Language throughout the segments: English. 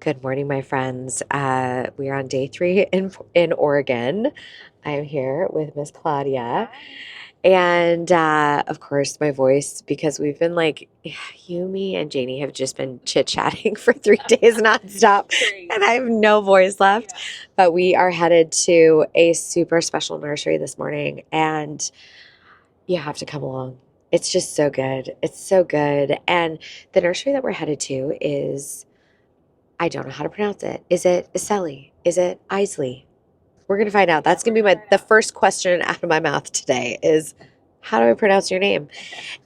Good morning, my friends. We are on day 3 in Oregon. I'm here with Miss Claudia, and of course, my voice because we've been like you, me, and Janie have just been chit chatting for 3 days nonstop, and I have no voice left. But we are headed to a super special nursery this morning, and you have to come along. It's just so good. It's so good, and the nursery that we're headed to is. I don't know how to pronounce it. Is it Iseli? Is it Iseli? We're gonna find out. That's gonna be the first question out of my mouth today is how do I pronounce your name?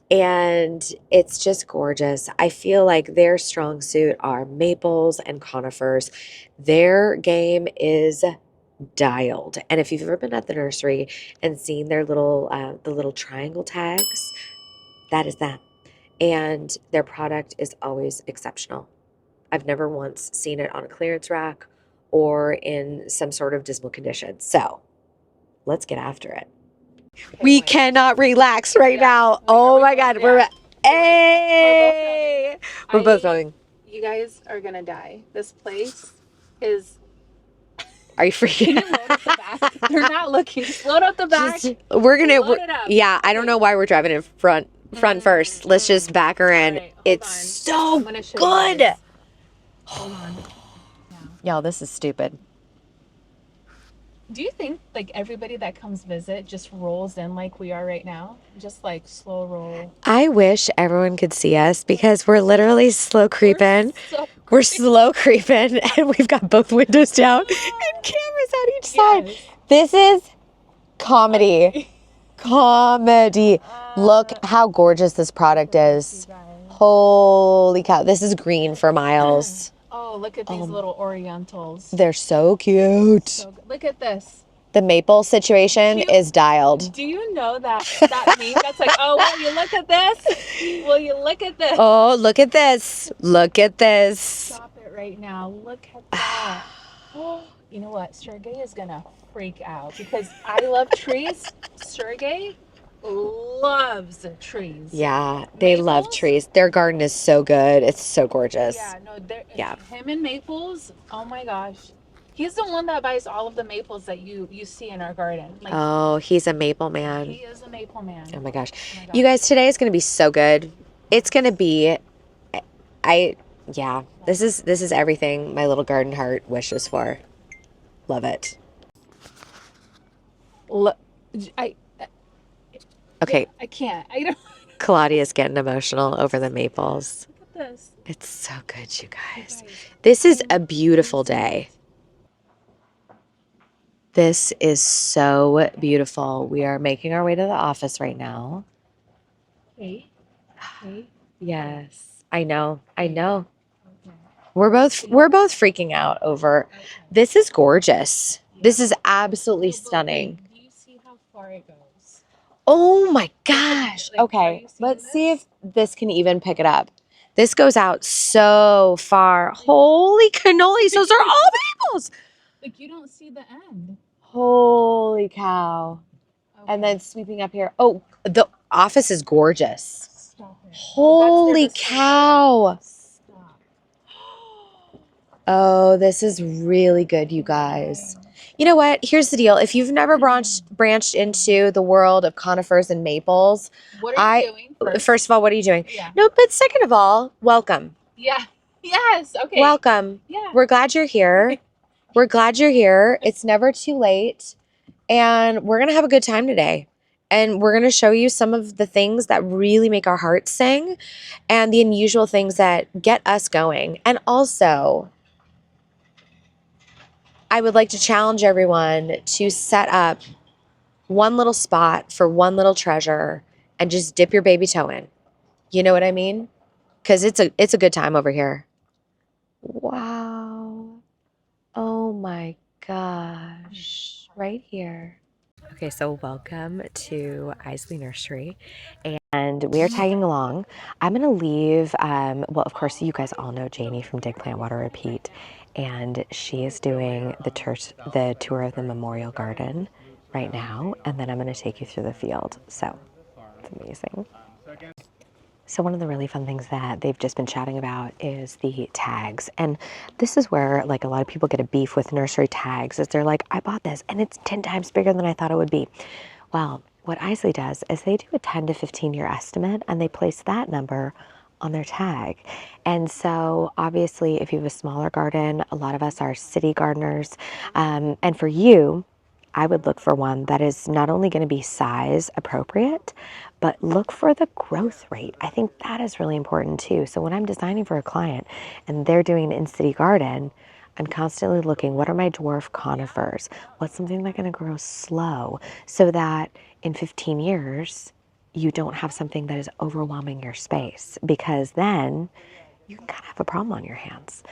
And it's just gorgeous. I feel like their strong suit are maples and conifers. Their game is dialed. And if you've ever been at the nursery and seen their the little triangle tags, that is that. And their product is always exceptional. I've never once seen it on a clearance rack or in some sort of dismal condition. So let's get after it. We cannot relax right now. Oh my God. Hey! We're both going. You guys are going to die. This place is. Are you freaking? Can you load up the back? They're not looking. Just load up the back. We're going Load it up. Yeah, I don't know why we're driving in front first. Let's just back her in. Right, it's so good. Hold on. Y'all, this is stupid. Do you think like everybody that comes visit just rolls in like we are right now? Just like slow roll. I wish everyone could see us because we're literally slow creeping. We're slow creeping and we've got both windows down and cameras on each side. This is comedy. Comedy. Look how gorgeous this product is. Holy cow. This is green for miles. Oh, look at these little orientals. They're so cute. Look at this. The maple situation is dialed. Do you know that meme that's like, oh, will you look at this? Will you look at this? Oh, look at this. Look at this. Stop it right now. Look at that. Oh, you know what? Sergey is going to freak out because I love trees. Sergey loves trees. Yeah, they love trees. Their garden is so good. It's so gorgeous. Yeah, him and maples. Oh my gosh. He's the one that buys all of the maples that you see in our garden. Like, oh, he's a maple man. He is a maple man. Oh my gosh. You guys, today is going to be so good. It's going to be this is everything my little garden heart wishes for. Love it. Okay. I can't. I don't. Claudia's getting emotional over the maples. Look at this. It's so good, you guys. This is a beautiful day. This is so beautiful. We are making our way to the office right now. Hey. Yes, I know. Okay. We're both freaking out over. This is gorgeous. This is absolutely stunning. Do you see how far it goes? Oh my gosh. Okay, let's see if this can even pick it up. This goes out so far. Holy cannolis, those are all maples. Like you don't see the end. Holy cow. Okay. And then sweeping up here. Oh, the office is gorgeous. Stop it. Holy cow. Stop. Oh, this is really good, you guys. You know what? Here's the deal. If you've never branched into the world of conifers and maples, what are you doing? First of all, what are you doing? Yeah. No, but second of all, welcome. Yeah. Yes. Okay. Welcome. Yeah. We're glad you're here. We're glad you're here. It's never too late. And we're going to have a good time today. And we're going to show you some of the things that really make our hearts sing and the unusual things that get us going. And also, I would like to challenge everyone to set up one little spot for one little treasure and just dip your baby toe in. You know what I mean? Because it's a good time over here. Wow. Oh my gosh. Right here. Okay, so welcome to Iseli Nursery. And we are tagging along. I'm going to leave, well, of course, you guys all know Janie from Dig Plant Water Repeat. And she is doing the tour of the Memorial Garden right now. And then I'm going to take you through the field. So, it's amazing. So one of the really fun things that they've just been chatting about is the tags. And this is where like a lot of people get a beef with nursery tags is they're like, I bought this and it's 10 times bigger than I thought it would be. Well, what Iseli does is they do a 10 to 15 year estimate and they place that number on their tag. And so obviously if you have a smaller garden, a lot of us are city gardeners. And for you, I would look for one that is not only going to be size appropriate, but look for the growth rate. I think that is really important too. So when I'm designing for a client and they're doing an in-city garden, I'm constantly looking, what are my dwarf conifers? What's something that's going to grow slow so that in 15 years, you don't have something that is overwhelming your space, because then you can kind of have a problem on your hands.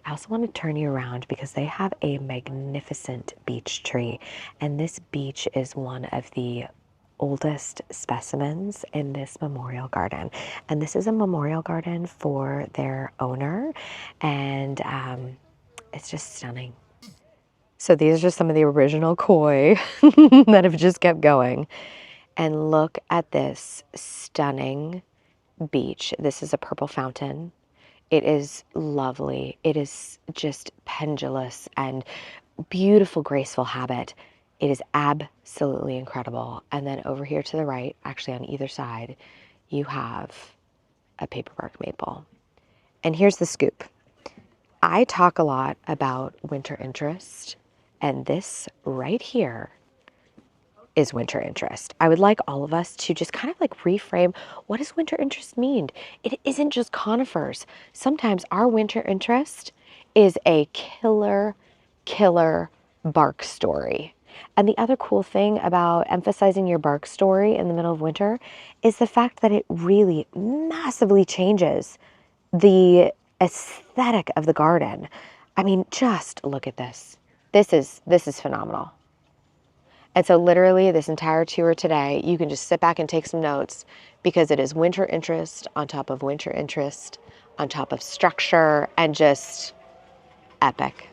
I also want to turn you around because they have a magnificent beech tree, and this beech is one of the oldest specimens in this memorial garden. And this is a memorial garden for their owner, and it's just stunning. So these are just some of the original koi that have just kept going. And look at this stunning beech. This is a purple fountain. It is lovely. It is just pendulous and beautiful, graceful habit. It is absolutely incredible. And then over here to the right, actually on either side, you have a paperbark maple. And here's the scoop. I talk a lot about winter interest, and this right here is winter interest. I would like all of us to just kind of like reframe, what does winter interest mean? It isn't just conifers. Sometimes our winter interest is a killer bark story. And the other cool thing about emphasizing your bark story in the middle of winter is the fact that it really massively changes the aesthetic of the garden. I mean, just look at this. This is phenomenal. And so literally this entire tour today, you can just sit back and take some notes because it is winter interest on top of winter interest, on top of structure, and just epic.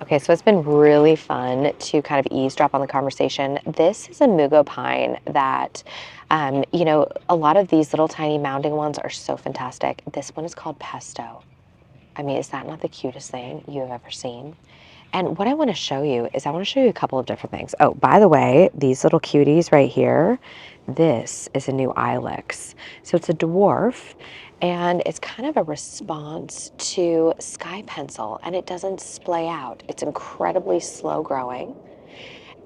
Okay, so it's been really fun to kind of eavesdrop on the conversation. This is a mugo pine that, you know, a lot of these little tiny mounding ones are so fantastic. This one is called Pesto. I mean, is that not the cutest thing you have ever seen? And what I want to show you is I want to show you a couple of different things. Oh, by the way, these little cuties right here, this is a new ilex. So it's a dwarf, and it's kind of a response to sky pencil, and it doesn't splay out. It's incredibly slow growing.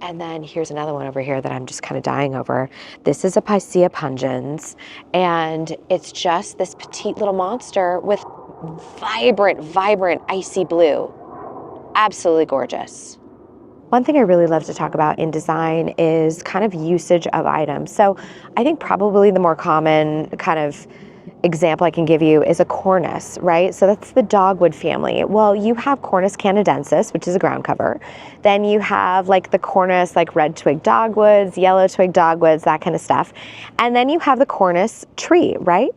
And then here's another one over here that I'm just kind of dying over. This is a Picea pungens, and it's just this petite little monster with vibrant, icy blue. Absolutely gorgeous. One thing I really love to talk about in design is kind of usage of items. So I think probably the more common kind of example I can give you is a cornice, right? So that's the dogwood family. Well, you have Cornus canadensis, which is a ground cover. Then you have like the cornice, like red twig dogwoods, yellow twig dogwoods, that kind of stuff. And then you have the cornice tree, right?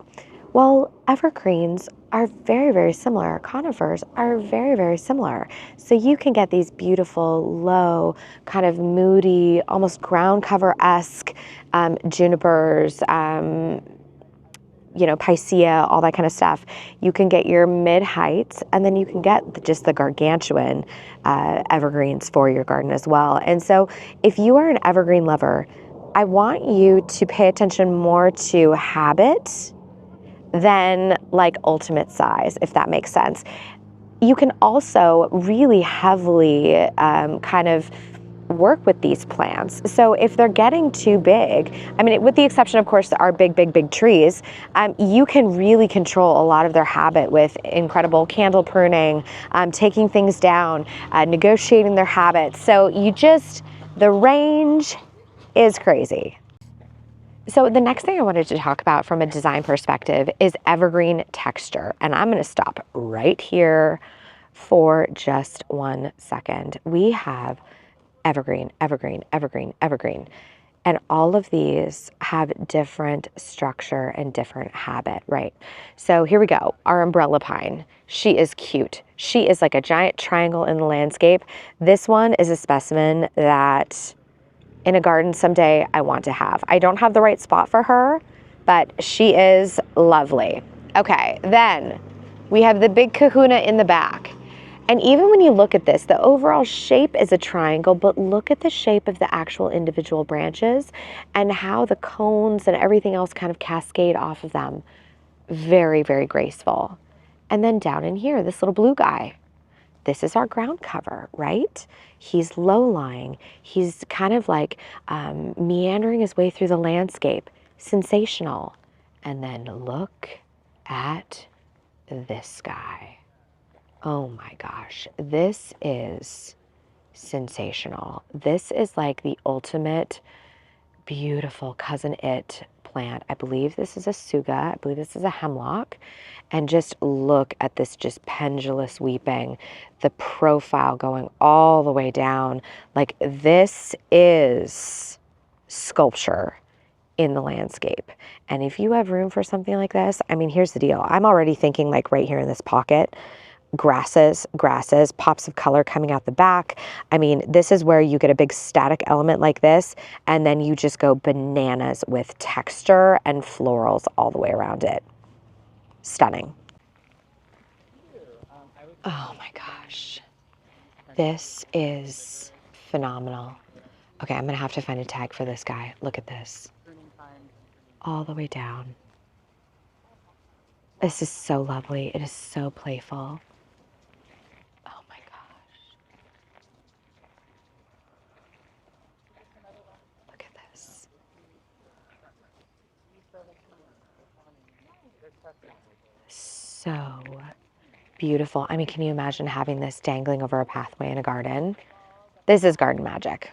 Well, evergreens are very similar. Conifers are very similar. So you can get these beautiful, low, kind of moody, almost ground cover-esque junipers, you know, Picea, all that kind of stuff. You can get your mid-heights, and then you can get just the gargantuan evergreens for your garden as well. And so if you are an evergreen lover, I want you to pay attention more to habit than like ultimate size, if that makes sense. You can also really heavily kind of work with these plants. So if they're getting too big, I mean, with the exception, of course, our big trees, you can really control a lot of their habit with incredible candle pruning, taking things down, negotiating their habits. So the range is crazy. So the next thing I wanted to talk about from a design perspective is evergreen texture. And I'm going to stop right here for just 1 second. We have evergreen. And all of these have different structure and different habit, right? So here we go. Our umbrella pine. She is cute. She is like a giant triangle in the landscape. This one is a specimen that in a garden someday I want to have. I don't have the right spot for her, but she is lovely. Okay, then we have the big kahuna in the back. And even when you look at this, the overall shape is a triangle, but look at the shape of the actual individual branches and how the cones and everything else kind of cascade off of them. Very, very graceful. And then down in here, this little blue guy. This is our ground cover, right? He's low-lying. He's kind of like meandering his way through the landscape. Sensational. And then look at this guy. Oh my gosh, this is sensational. This is like the ultimate beautiful cousin it plant. I believe this is a suga. I believe this is a hemlock. And just look at this just pendulous weeping, the profile going all the way down. Like this is sculpture in the landscape. And if you have room for something like this, I mean, here's the deal. I'm already thinking like right here in this pocket, grasses, pops of color coming out the back. I mean, this is where you get a big static element like this, and then you just go bananas with texture and florals all the way around it. Stunning. Oh my gosh. This is phenomenal. Okay, I'm gonna have to find a tag for this guy. Look at this. All the way down. This is so lovely. It is so playful. Oh my gosh. Look at this. So beautiful. I mean, can you imagine having this dangling over a pathway in a garden? This is garden magic.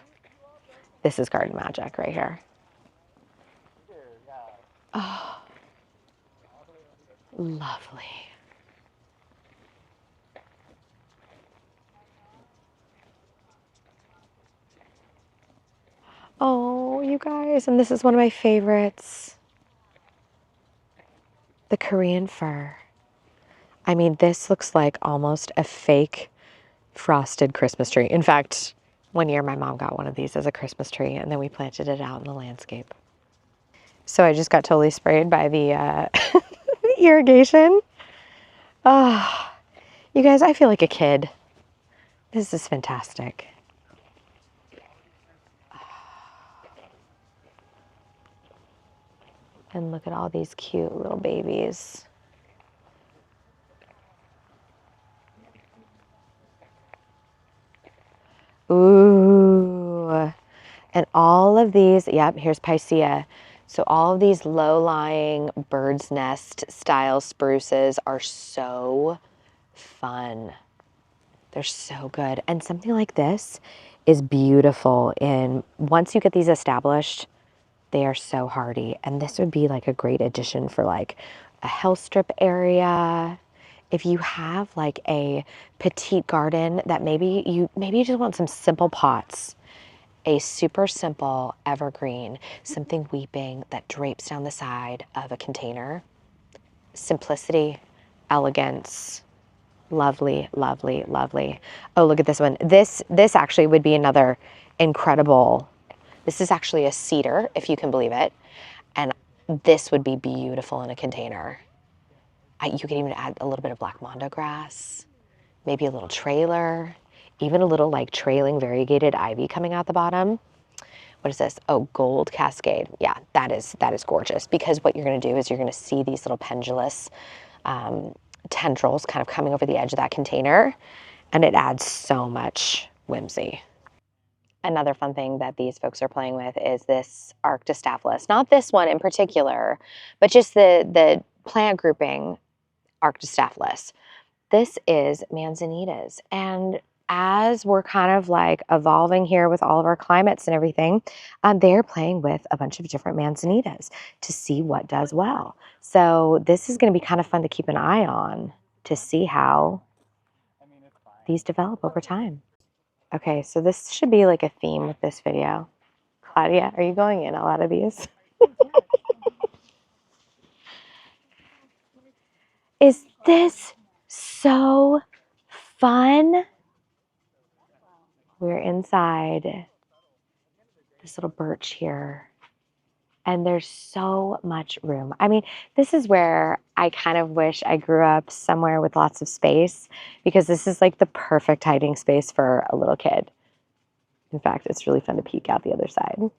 This is garden magic right here. Oh, lovely. Oh, you guys, and this is one of my favorites. The Korean fir. I mean, this looks like almost a fake frosted Christmas tree. In fact, one year my mom got one of these as a Christmas tree, and then we planted it out in the landscape. So I just got totally sprayed by the irrigation. Oh, you guys, I feel like a kid. This is fantastic. And look at all these cute little babies. Ooh. And all of these, yep, here's Picea. So all of these low-lying bird's nest style spruces are so fun. They're so good. And something like this is beautiful. And once you get these established, they are so hardy. And this would be like a great addition for like a health strip area. If you have like a petite garden that maybe you just want some simple pots, a super simple evergreen, something weeping that drapes down the side of a container. Simplicity, elegance, lovely, lovely, lovely. Oh, look at this one. This actually would be another incredible. This is actually a cedar, if you can believe it. And this would be beautiful in a container. You could even add a little bit of black mondo grass, maybe a little trailer, even a little like trailing variegated ivy coming out the bottom. What is this? Oh, gold cascade. Yeah, that is gorgeous, because what you're going to do is you're going to see these little pendulous tendrils kind of coming over the edge of that container, and it adds so much whimsy. Another fun thing that these folks are playing with is this Arctostaphylos. Not this one in particular, but just the plant grouping Arctostaphylos. This is Manzanitas. And as we're kind of like evolving here with all of our climates and everything, they're playing with a bunch of different Manzanitas to see what does well. So this is going to be kind of fun to keep an eye on to see how these develop over time. Okay, so this should be like a theme with this video. Claudia, are you going in a lot of these? Is this so fun? We're inside this little birch here, And there's so much room. I mean, this is where I kind of wish I grew up somewhere with lots of space, because this is like the perfect hiding space for a little kid. In fact, it's really fun to peek out the other side.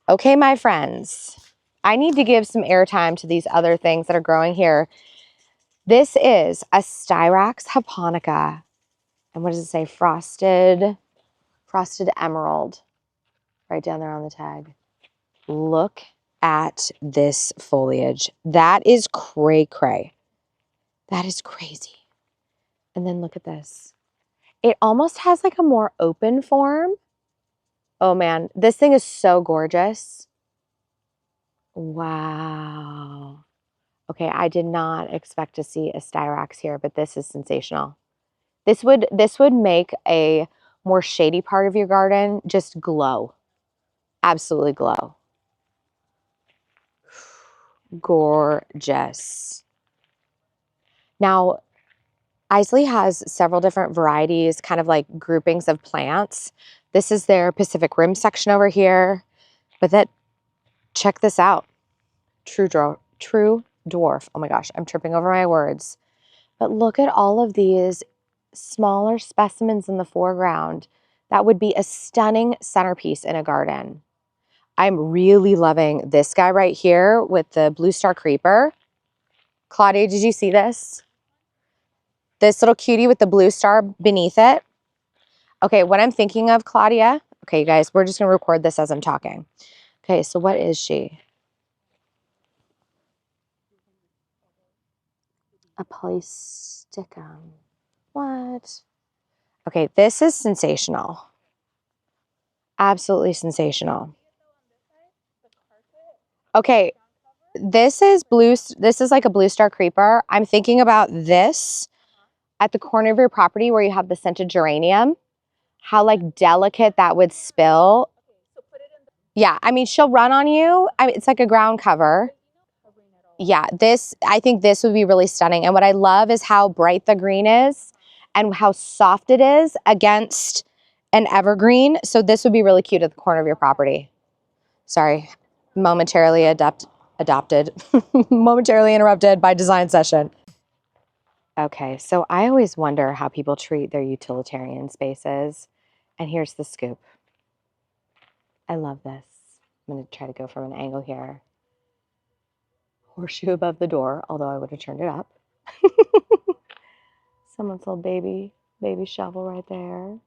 Okay, my friends, I need to give some airtime to these other things that are growing here. This is a Styrax japonica. And what does it say? Frosted emerald. Right down there on the tag. Look at this foliage. That is cray cray. That is crazy. And then look at this. It almost has like a more open form. Oh man, this thing is so gorgeous. Wow. Okay, I did not expect to see a Styrax here, but this is sensational. This would make a more shady part of your garden just glow. Absolutely glow. Gorgeous. Now, Iseli has several different varieties, kind of like groupings of plants. This is their Pacific Rim section over here. But check this out. True dwarf. Oh my gosh, I'm tripping over my words. But look at all of these smaller specimens in the foreground. That would be a stunning centerpiece in a garden. I'm really loving this guy right here with the blue star creeper. Claudia, did you see this? This little cutie with the blue star beneath it. Okay, what I'm thinking of, Claudia. Okay, you guys, we're just going to record this as I'm talking. Okay, so what is she? A polysticum. What? Okay, this is sensational. Absolutely sensational. Okay, this is like a blue star creeper. I'm thinking about this at the corner of your property where you have the scented geranium. How like delicate that would spill. Yeah, I mean, she'll run on you. It's like a ground cover. Yeah, I think this would be really stunning. And what I love is how bright the green is and how soft it is against an evergreen. So this would be really cute at the corner of your property. Sorry, momentarily adopted, momentarily interrupted by design session. Okay, so I always wonder how people treat their utilitarian spaces. And here's the scoop. I love this. I'm going to try to go from an angle here. Horseshoe above the door, although I would have turned it up. Someone's little baby shovel right there.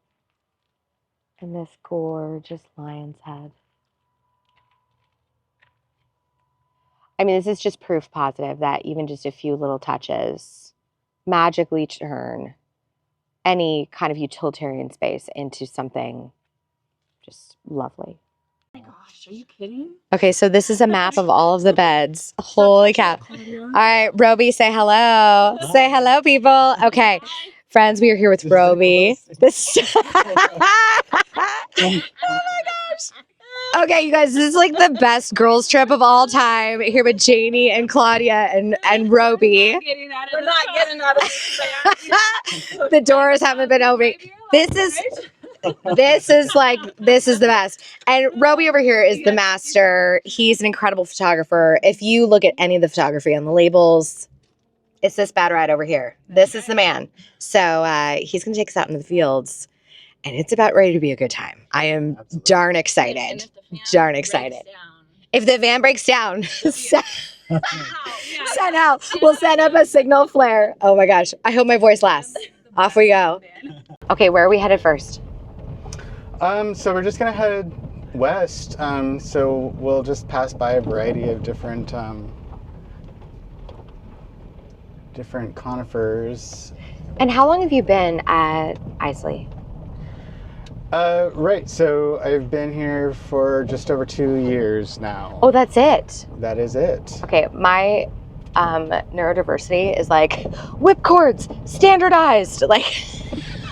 And this gorgeous lion's head. I mean, this is just proof positive that even just a few little touches magically turn any kind of utilitarian space into something just lovely. Oh my gosh, are you kidding? Okay, so this is a map of all of the beds. Holy cow. All right, Roby, say hello. Say hello, people. Okay, friends, we are here with Roby. This. Oh my gosh. Okay, you guys, this is like the best girls trip of all time. Here with Janie and Claudia and Roby. We're not getting out of this. The doors haven't been open. This is the best. And Roby over here is the master. He's an incredible photographer. If you look at any of the photography on the labels, it's this bad right over here. This is the man. So he's going to take us out into the fields. And it's about ready to be a good time. I am darn excited. Darn excited. If the van breaks down, send out. We'll send up a signal flare. Oh my gosh. I hope my voice lasts. Off we go. Okay, where are we headed first? So we're just gonna head west. So we'll just pass by a variety of different conifers. And how long have you been at Iseli? Right, so I've been here for just over 2 years now. Oh, that's it. That is it. Okay, my neurodiversity is like whipcords, standardized. Like,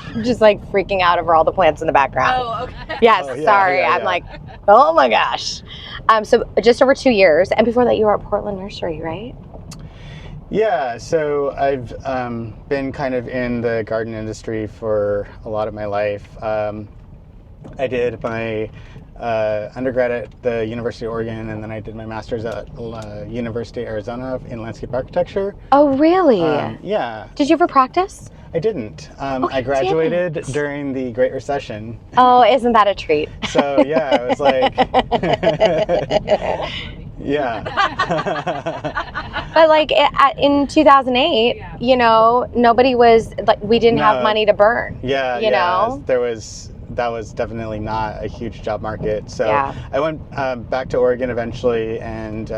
I'm just like freaking out over all the plants in the background. Oh, okay. Yes, Oh, yeah, sorry. yeah, I'm yeah. like, oh my gosh. So just over 2 years. And before that, you were at Portland Nursery, right? Yeah, so I've been kind of in the garden industry for a lot of my life. I did my undergrad at the University of Oregon, and then I did my master's at University of Arizona in landscape architecture. Oh, really? Yeah. Did you ever practice? I didn't. Oh, I graduated during the Great Recession. Oh, isn't that a treat? So yeah, it was like, yeah. But like in 2008, you know, nobody was like, we didn't have money to burn. Yeah, you know, that was definitely not a huge job market. So yeah. I went back to Oregon eventually and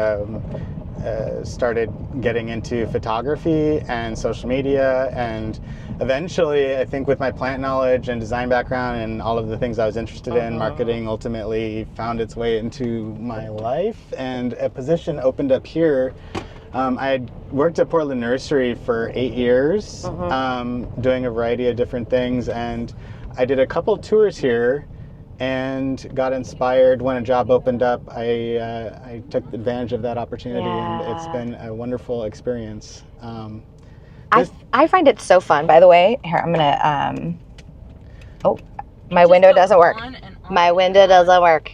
started getting into photography and social media, and eventually, I think with my plant knowledge and design background and all of the things I was interested in, marketing ultimately found its way into my life, and a position opened up here. I had worked at Portland Nursery for 8 years, doing a variety of different things, and I did a couple tours here and got inspired when a job opened up. I took advantage of that opportunity, and it's been a wonderful experience. I find it so fun, by the way. Here, I'm gonna, oh, my window doesn't work. My window doesn't work.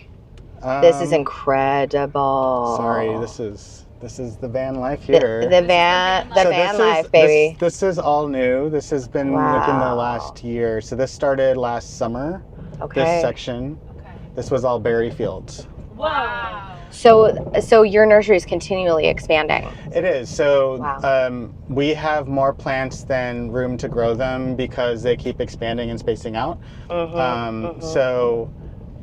This is incredible. Sorry, this is the van life here. The van life, baby. This is all new. This has been within the last year. So this started last summer. Okay. This section. Okay. This was all berry fields. Wow. So your nursery is continually expanding. It is. So we have more plants than room to grow them because they keep expanding and spacing out. So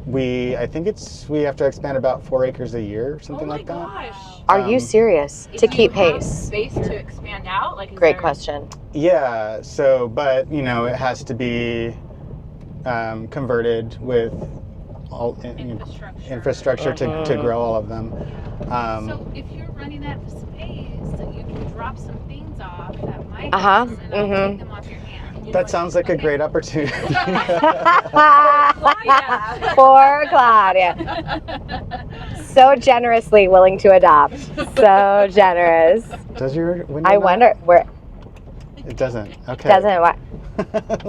we have to expand about 4 acres a year, something like that. Gosh. Are you serious? To keep pace? Space to expand out? Like, great question. Yeah. So, but you know, it has to be converted with all infrastructure to grow all of them. So if you're running out of space, you can drop some things off at my Uh-huh. house and I'll take them off your hand. That sounds like a great opportunity. Poor Claudia. So generously willing to adopt. So generous. Does your window I wonder where. It doesn't. Okay. Doesn't what?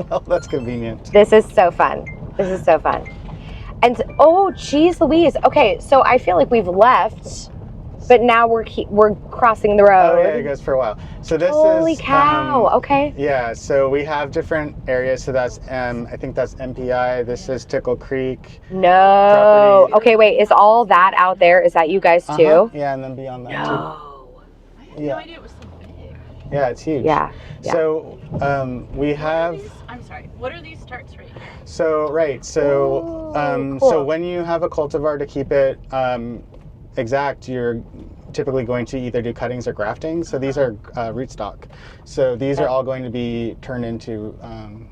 Well, that's convenient. This is so fun. This is so fun. And oh, geez, Louise. Okay, so I feel like we've left, but now we're crossing the road. Oh yeah, it goes for a while. So this Holy is. cow. Okay. Yeah. So we have different areas. So that's I think that's MPI. This is Tickle Creek. No. Property. Okay, wait. Is all that out there? Is that you guys too? Yeah, and then beyond that too. No. I had no idea it was so big. Yeah, it's huge. Yeah. So we have. I'm sorry. What are these starts right here? So Cool. so when you have a cultivar to keep it exact, you're typically going to either do cuttings or grafting. So these are rootstock. So these are all going to be turned into.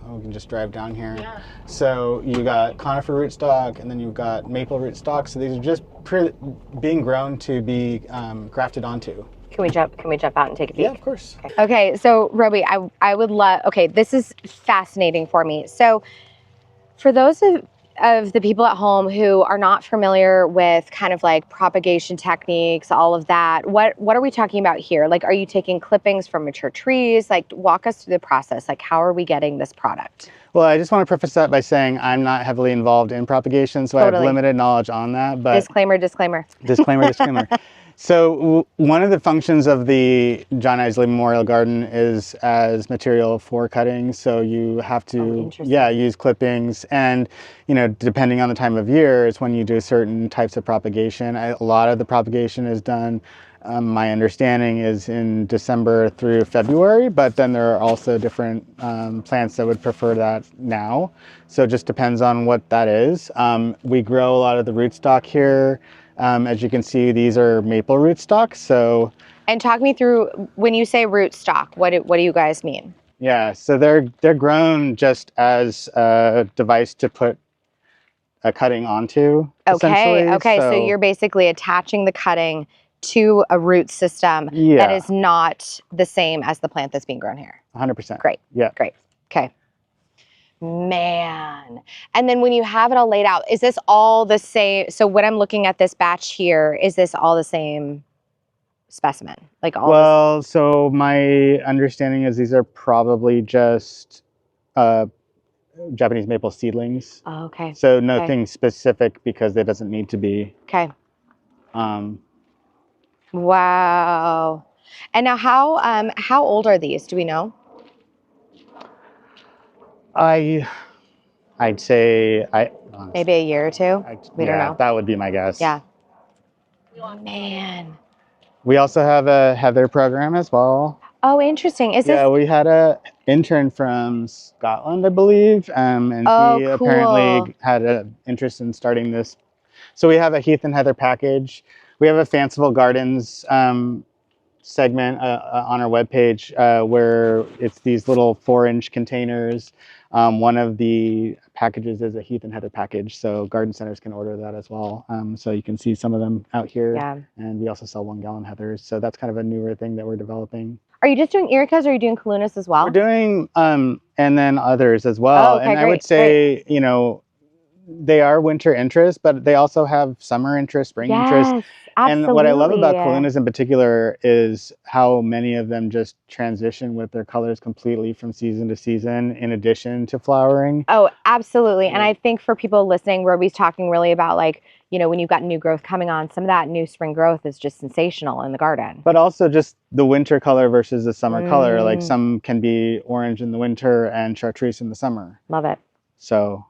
We can just drive down here. Yeah. So you got conifer rootstock, and then you've got maple rootstock. So these are just being grown to be grafted onto. Can we jump out and take a peek? Yeah, of course. Okay, so Roby, I would love. Okay, this is fascinating for me. So, for those of the people at home who are not familiar with kind of like propagation techniques, all of that, what are we talking about here? Like, are you taking clippings from mature trees? Like, walk us through the process. Like, how are we getting this product? Well, I just want to preface that by saying I'm not heavily involved in propagation, so I have limited knowledge on that. But disclaimer. Disclaimer. So one of the functions of the John Iseli Memorial Garden is as material for cutting. So you have to, use clippings, and depending on the time of year is when you do certain types of propagation. A lot of the propagation is done. My understanding is in December through February, but then there are also different plants that would prefer that now. So it just depends on what that is. We grow a lot of the rootstock here. As you can see, these are maple rootstock. So, and talk me through, when you say rootstock, what do you guys mean? Yeah, so they're grown just as a device to put a cutting onto. Okay. So you're basically attaching the cutting to a root system that is not the same as the plant that's being grown here. 100%. Great. Yeah. Great. Okay. Man. And then when you have it all laid out, is this all the same? So when I'm looking at this batch here, is this all the same specimen? Like all this? Well, so my understanding is these are probably just uh, Japanese maple seedlings. Oh, okay. So Okay. nothing specific because it doesn't need to be. Okay. Um, Wow. And now how old are these? Do we know? I'd say Maybe a year or two? We don't know. that would be my guess. Yeah. Man. We also have a heather program as well. Oh, interesting. Is Yeah, this? we had a intern from Scotland, I believe, and Oh, he cool. apparently had an interest in starting this. So we have a Heath and Heather package. We have a Fanciful Gardens segment on our webpage where it's these little 4-inch containers. One of the packages is a Heath and Heather package, so garden centers can order that as well. So you can see some of them out here. Yeah. And we also sell 1-gallon heathers, so that's kind of a newer thing that we're developing. Are you just doing ericas or are you doing calunas as well? We're doing and then others as well. Oh, okay, and I would say, you know, they are winter interest, but they also have summer interest, spring interest. Yes, absolutely. And what I love about calunas in particular is how many of them just transition with their colors completely from season to season in addition to flowering. Oh, absolutely. And I think for people listening, Roby's talking really about like, you know, when you've got new growth coming on, some of that new spring growth is just sensational in the garden. But also just the winter color versus the summer color. Like some can be orange in the winter and chartreuse in the summer. Love it. So,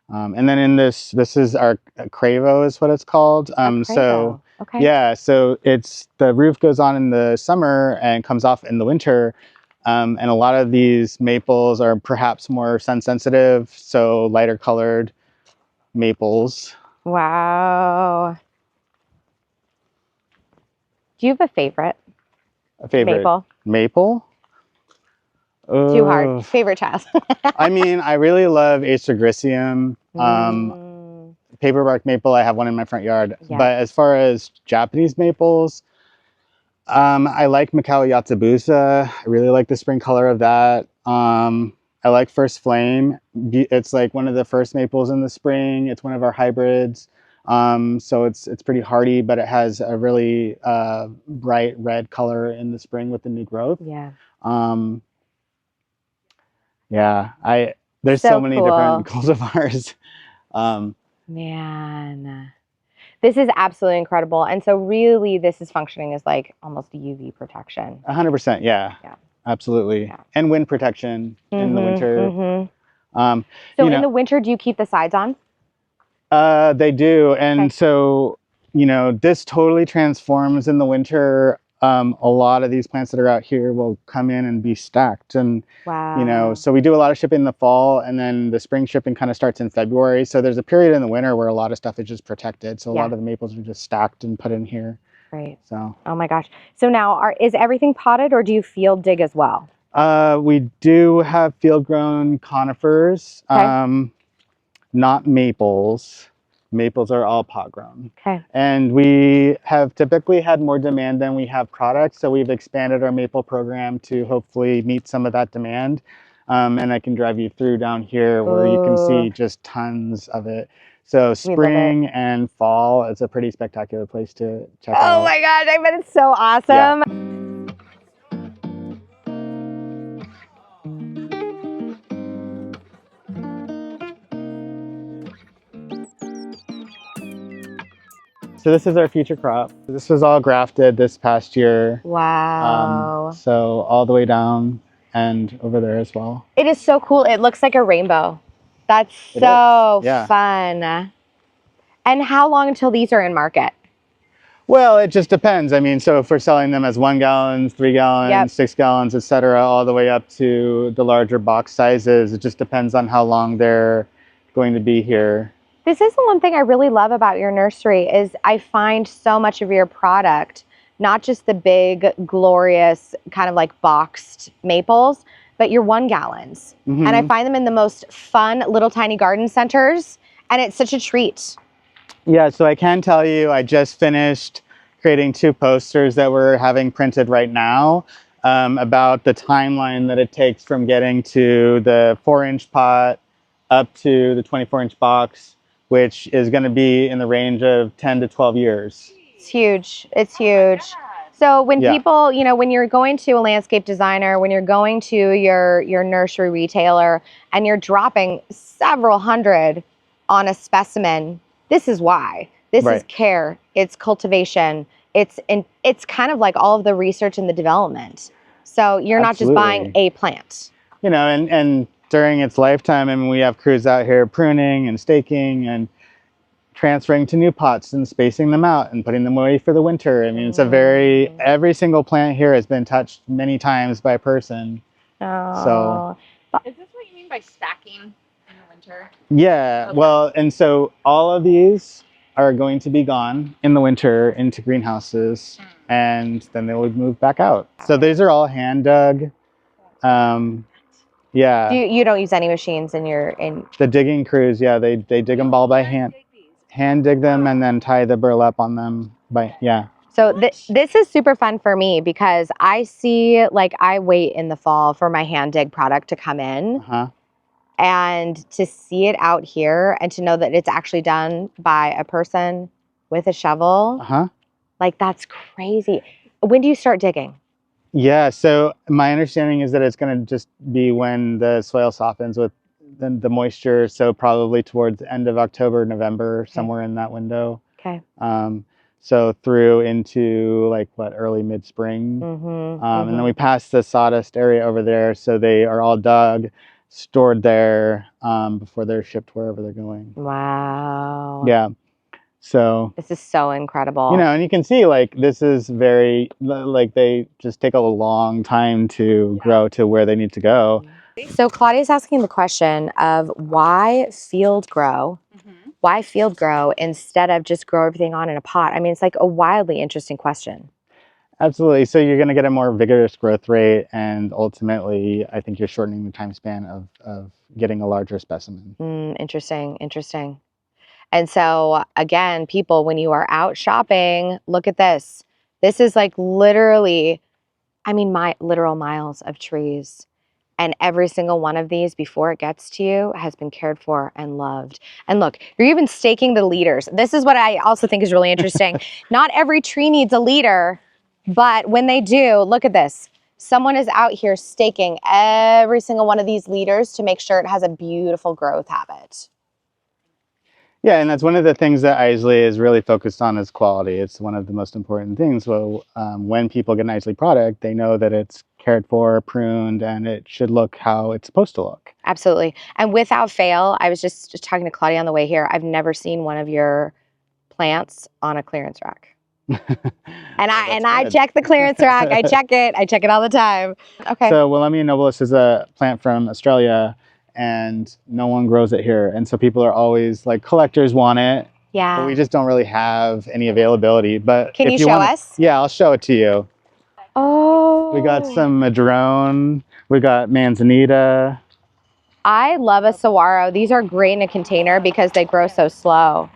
and then in this is our Cravo is what it's called. So okay. yeah, so it's the roof goes on in the summer and comes off in the winter. And a lot of these maples are perhaps more sun sensitive, so lighter colored maples. Wow. Do you have a favorite? A favorite maple? Maple? Too hard. Favorite child. I mean, I really love Astragricium. Paperbark maple, I have one in my front yard. Yeah. But as far as Japanese maples, I like Mikao Yatsubusa. I really like the spring color of that. I like First Flame. It's like one of the first maples in the spring. It's one of our hybrids. So it's pretty hardy, but it has a really bright red color in the spring with the new growth. Yeah. Yeah, there's so many different cultivars. Man, this is absolutely incredible. And so really this is functioning as like almost UV protection. 100%, yeah. Absolutely. Yeah. And wind protection in the winter. So in the winter, do you keep the sides on? They do. And so, you know, this totally transforms in the winter. A lot of these plants that are out here will come in and be stacked. And, you know, so we do a lot of shipping in the fall, and then the spring shipping kind of starts in February. So there's a period in the winter where a lot of stuff is just protected. So a lot of the maples are just stacked and put in here. Right. So. Oh my gosh. So now is everything potted or do you field dig as well? We do have field grown conifers, not maples. Maples are all pot grown. Okay. And we have typically had more demand than we have products. So we've expanded our maple program to hopefully meet some of that demand. And I can drive you through down here where you can see just tons of it. So spring and fall is a pretty spectacular place to check out. Oh my gosh, I bet it's so awesome. Yeah. So this is our future crop. This was all grafted this past year. Wow. So all the way down and over there as well. It is so cool. It looks like a rainbow. That's so fun. And how long until these are in market? Well, it just depends. I mean, so if we're selling them as 1 gallons, 3 gallons, 6 gallons, etc., all the way up to the larger box sizes, it just depends on how long they're going to be here. This is the one thing I really love about your nursery is I find so much of your product, not just the big, glorious kind of like boxed maples, but your 1 gallons. And I find them in the most fun little tiny garden centers, and it's such a treat. Yeah, so I can tell you I just finished creating 2 posters that we're having printed right now about the timeline that it takes from getting to the 4-inch pot up to the 24-inch box, which is going to be in the range of 10 to 12 years. It's huge. It's huge. So when Yeah. people, you know, when you're going to a landscape designer, when you're going to your nursery retailer and you're dropping several hundred on a specimen, this is why. This is Right. care, it's cultivation, it's kind of like all of the research and the development. So you're not just buying Absolutely. a plant. You know, and during its lifetime, I mean, we have crews out here pruning and staking and transferring to new pots and spacing them out and putting them away for the winter. I mean, it's a very, every single plant here has been touched many times by a person. So, Is this what you mean by stacking in the winter? yeah, Okay. well, and so all of these are going to be gone in the winter into greenhouses, and then they will move back out. So these are all hand dug. Yeah. You don't use any machines in The digging crews, yeah, they dig them all by hand dig them and then tie the burlap on them by, yeah. So this is super fun for me because I see, like, I wait in the fall for my hand dig product to come in. Uh-huh. And to see it out here and to know that it's actually done by a person with a shovel, Uh-huh. like, that's crazy. When do you start digging? Yeah, so my understanding is that it's going to just be when the soil softens with the moisture, so probably towards the end of October, November, somewhere in that window. Okay. So through into like what, early mid-spring. And then we pass the sawdust area over there, so they are all dug, stored there before they're shipped wherever they're going. Wow. Yeah. So this is so incredible. You know, and you can see like this is very, like they just take a long time to grow to where they need to go. So Claudia's asking the question of why field grow? Why field grow instead of just grow everything on in a pot? I mean, it's like a wildly interesting question. Absolutely. So you're going to get a more vigorous growth rate, and ultimately, I think you're shortening the time span of getting a larger specimen. Interesting, interesting. And so again, people, when you are out shopping, look at this. This is like literally, I mean, my literal miles of trees. And every single one of these, before it gets to you, has been cared for and loved. And look, you're even staking the leaders. This is what I also think is really interesting. Not every tree needs a leader, but when they do, look at this. Someone is out here staking every single one of these leaders to make sure it has a beautiful growth habit. Yeah, and that's one of the things that Iseli is really focused on is quality. It's one of the most important things. Well, when people get an Iseli product, they know that it's cared for, pruned, and it should look how it's supposed to look. Absolutely. And without fail, I was just talking to Claudia on the way here. I've never seen one of your plants on a clearance rack. And I check the clearance rack. I check it all the time. Okay. So Willemia nobilis is a plant from Australia, and no one grows it here. And so people are always like, collectors want it. Yeah. But we just don't really have any availability. But can you show us? Yeah, I'll show it to you. Oh. We got some madrone. We got manzanita. I love a saguaro. These are great in a container because they grow so slow.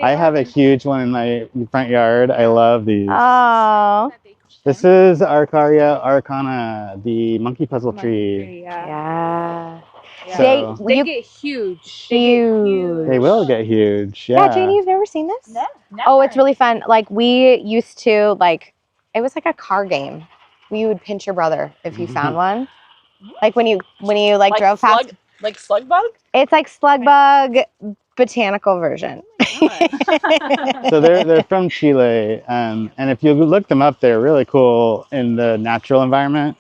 I have a huge one in my front yard. I love these. Oh. This is Arcaria arcana, the monkey puzzle tree. Yeah. So They get huge. They will get huge. Yeah. Yeah, Janie, you've never seen this? No, never. Oh, it's really fun. Like we used to, like, it was like a car game. You would pinch your brother if you found one. Like when you like drove past. Like slug bug? It's like slug bug botanical version. So they're from Chile, and if you look them up, they're really cool in the natural environment.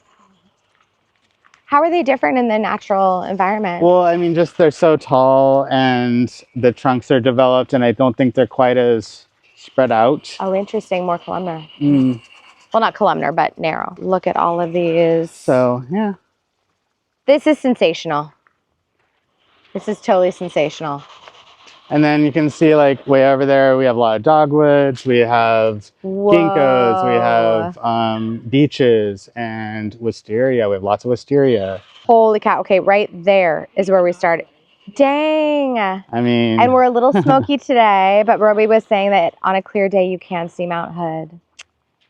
How are they different in the natural environment? Well, I mean, just they're so tall and the trunks are developed, and I don't think they're quite as spread out. Oh, interesting. More columnar. Well, not columnar, but narrow. Look at all of these. So, yeah. This is sensational. This is totally sensational. And then you can see, like, way over there, we have a lot of dogwoods, we have ginkgos, we have beeches, and wisteria. We have lots of wisteria. Holy cow. Okay, right there is where we started. Dang. I mean... And we're a little smoky today, but Roby was saying that on a clear day, you can see Mount Hood.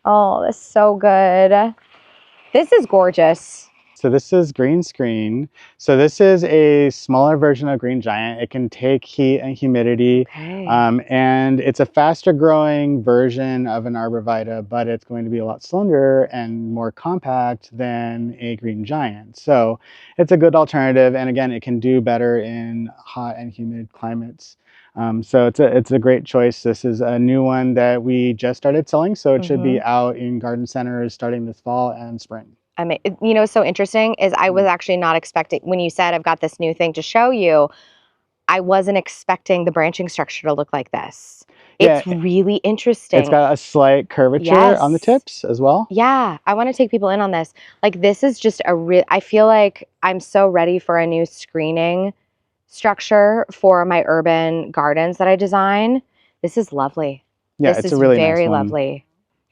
Oh, that's so good. This is gorgeous. So this is green screen. So this is a smaller version of Green Giant. It can take heat and humidity, Okay. and it's a faster growing version of an arborvitae, but it's going to be a lot slender and more compact than a Green Giant. So it's a good alternative, and again, it can do better in hot and humid climates. So it's a great choice. This is a new one that we just started selling, so it should be out in garden centers starting this fall and spring. I mean, you know, what's so interesting is I was actually not expecting, when you said I've got this new thing to show you, I wasn't expecting the branching structure to look like this. Yeah, It's really it's interesting. got a slight curvature on the Yes. tips as well. Yeah, I want to take people in on this. Like, this is just a real, I feel like I'm so ready for a new screening structure for my urban gardens that I design. This is lovely. Yeah, This it's a is really nice very one. lovely.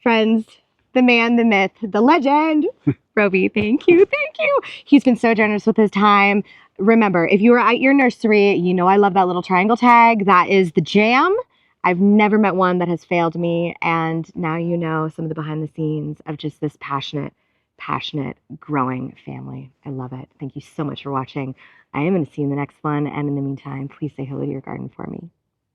Friends, the man, the myth, the legend. Roby, thank you. Thank you. He's been so generous with his time. Remember, if you are at your nursery, you know I love that little triangle tag. That is the jam. I've never met one that has failed me. And now you know some of the behind the scenes of just this passionate, growing family. I love it. Thank you so much for watching. I am going to see you in the next one. And in the meantime, please say hello to your garden for me.